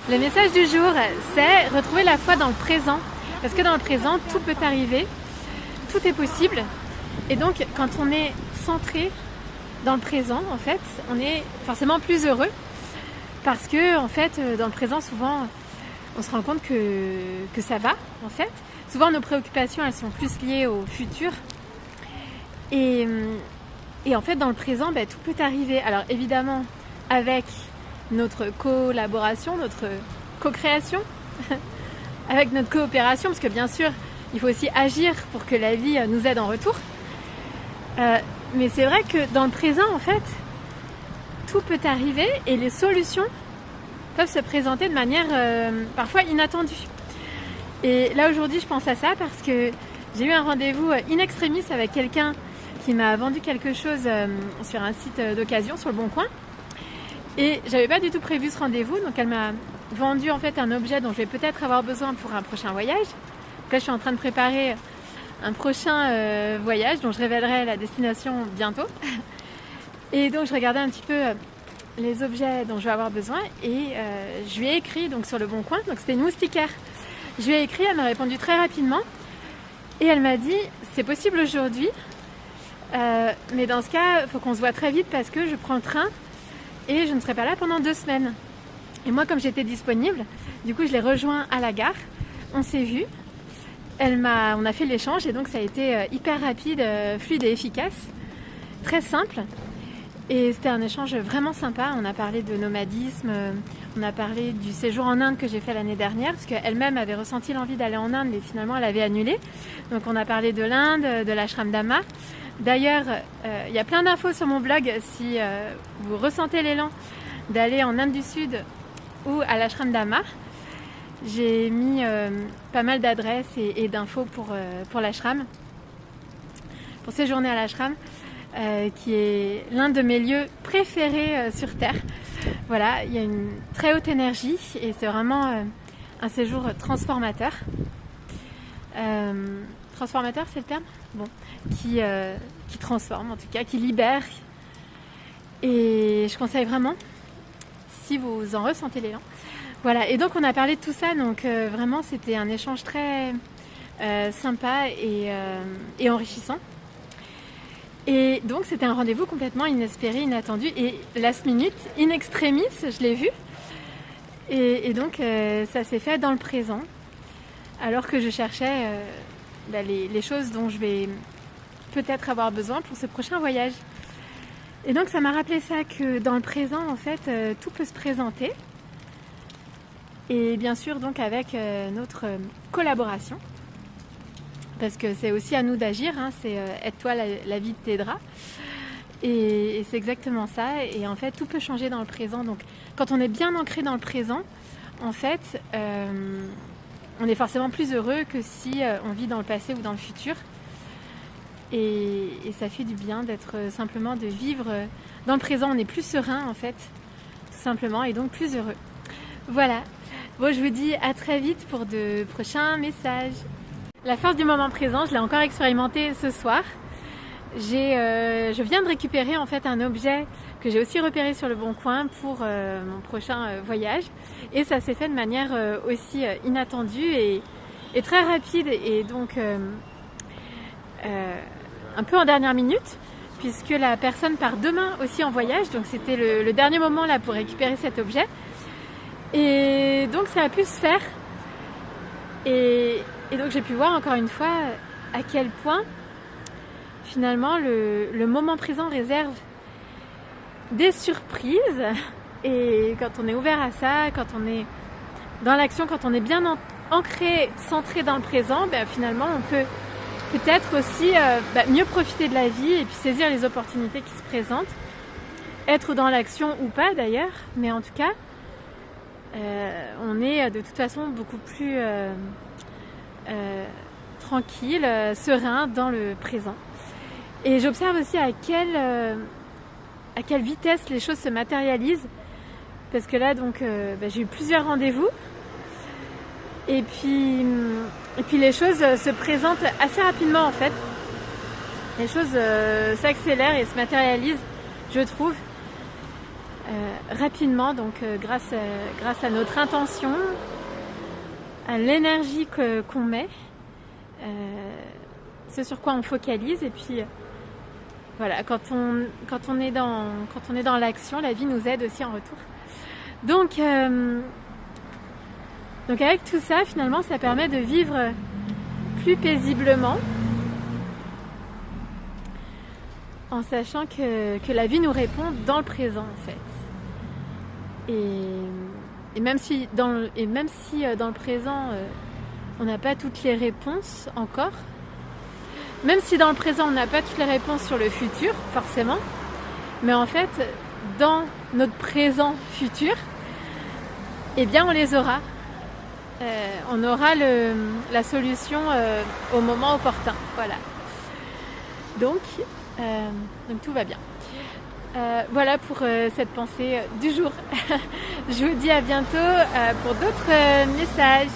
Le message du jour, c'est retrouver la foi dans le présent. Parce que dans le présent, tout peut arriver, tout est possible. Et donc, quand on est centré dans le présent, en fait, on est forcément plus heureux. Parce que, en fait, dans le présent, souvent, on se rend compte que ça va, en fait. Souvent, nos préoccupations, elles sont plus liées au futur. Et en fait, dans le présent, tout peut arriver. Alors, évidemment, avec notre collaboration, notre co-création, avec notre coopération, parce que bien sûr, il faut aussi agir pour que la vie nous aide en retour. Mais c'est vrai que dans le présent, en fait, tout peut arriver et les solutions peuvent se présenter de manière parfois inattendue. Et là, aujourd'hui, je pense à ça parce que j'ai eu un rendez-vous in extremis avec quelqu'un qui m'a vendu quelque chose sur un site d'occasion, sur le Bon Coin. Et j'avais pas du tout prévu ce rendez-vous, donc elle m'a vendu en fait un objet dont je vais peut-être avoir besoin pour un prochain voyage. Donc là, je suis en train de préparer un prochain voyage dont je révélerai la destination bientôt. Et donc je regardais un petit peu les objets dont je vais avoir besoin et je lui ai écrit donc sur le Bon Coin, donc c'était une moustiquaire. Je lui ai écrit, elle m'a répondu très rapidement et elle m'a dit c'est possible aujourd'hui, mais dans ce cas, il faut qu'on se voit très vite parce que je prends le train et je ne serai pas là pendant 2 semaines. Et moi, comme j'étais disponible, du coup, je l'ai rejoint à la gare. On s'est vus. On a fait l'échange et donc ça a été hyper rapide, fluide et efficace. Très simple. Et c'était un échange vraiment sympa. On a parlé de nomadisme, on a parlé du séjour en Inde que j'ai fait l'année dernière, parce qu'elle-même avait ressenti l'envie d'aller en Inde, mais finalement, elle avait annulé. Donc, on a parlé de l'Inde, de l'ashram Dhamma. D'ailleurs, il y a plein d'infos sur mon blog si vous ressentez l'élan d'aller en Inde du Sud ou à l'ashram Dhamma. J'ai mis pas mal d'adresses et d'infos pour l'ashram, pour séjourner à l'ashram, qui est l'un de mes lieux préférés sur Terre. Voilà, il y a une très haute énergie et c'est vraiment un séjour transformateur. Transformateur, c'est le terme ? Bon, qui transforme en tout cas, qui libère. Et je conseille vraiment, si vous en ressentez l'élan. Voilà, et donc on a parlé de tout ça, donc vraiment c'était un échange très sympa et enrichissant. Et donc c'était un rendez-vous complètement inespéré, inattendu, et last minute, in extremis, je l'ai vu. Et donc ça s'est fait dans le présent, alors que je cherchais les choses dont je vais peut-être avoir besoin pour ce prochain voyage. Et donc ça m'a rappelé ça, que dans le présent, en fait, tout peut se présenter. Et bien sûr, donc avec notre collaboration. Parce que c'est aussi à nous d'agir, hein, c'est aide-toi, la vie t'aidera. Et c'est exactement ça. Et en fait, tout peut changer dans le présent. Donc quand on est bien ancré dans le présent, en fait, on est forcément plus heureux que si on vit dans le passé ou dans le futur. Et ça fait du bien d'être simplement, de vivre dans le présent. On est plus serein en fait, tout simplement, et donc plus heureux. Voilà. Bon, je vous dis à très vite pour de prochains messages. La force du moment présent, je l'ai encore expérimenté ce soir. Je viens de récupérer en fait un objet que j'ai aussi repéré sur le Bon Coin pour mon prochain voyage. Et ça s'est fait de manière aussi inattendue et très rapide. Et donc un peu en dernière minute, puisque la personne part demain aussi en voyage. Donc c'était le dernier moment là pour récupérer cet objet. Et donc ça a pu se faire. Et donc j'ai pu voir encore une fois à quel point finalement le moment présent réserve des surprises. Et quand on est ouvert à ça, quand on est dans l'action, quand on est bien ancré, centré dans le présent, finalement on peut peut-être aussi mieux profiter de la vie et puis saisir les opportunités qui se présentent. Être dans l'action ou pas d'ailleurs, mais en tout cas on est de toute façon beaucoup plus tranquille, serein dans le présent. Et j'observe aussi à quelle vitesse les choses se matérialisent, parce que là donc j'ai eu plusieurs rendez-vous et puis les choses se présentent assez rapidement en fait. Les choses s'accélèrent et se matérialisent, je trouve. rapidement, donc grâce à notre intention, à l'énergie qu'on met, ce sur quoi on focalise, et puis voilà, quand on est dans l'action, la vie nous aide aussi en retour. Donc avec tout ça, finalement, ça permet de vivre plus paisiblement, en sachant que la vie nous répond dans le présent, en fait. Et même si dans le présent, on n'a pas toutes les réponses encore, même si dans le présent, on n'a pas toutes les réponses sur le futur, forcément, mais en fait, dans notre présent futur, eh bien, on les aura. On aura la solution au moment opportun. Voilà. Donc tout va bien. Voilà pour cette pensée du jour. Je vous dis à bientôt pour d'autres messages.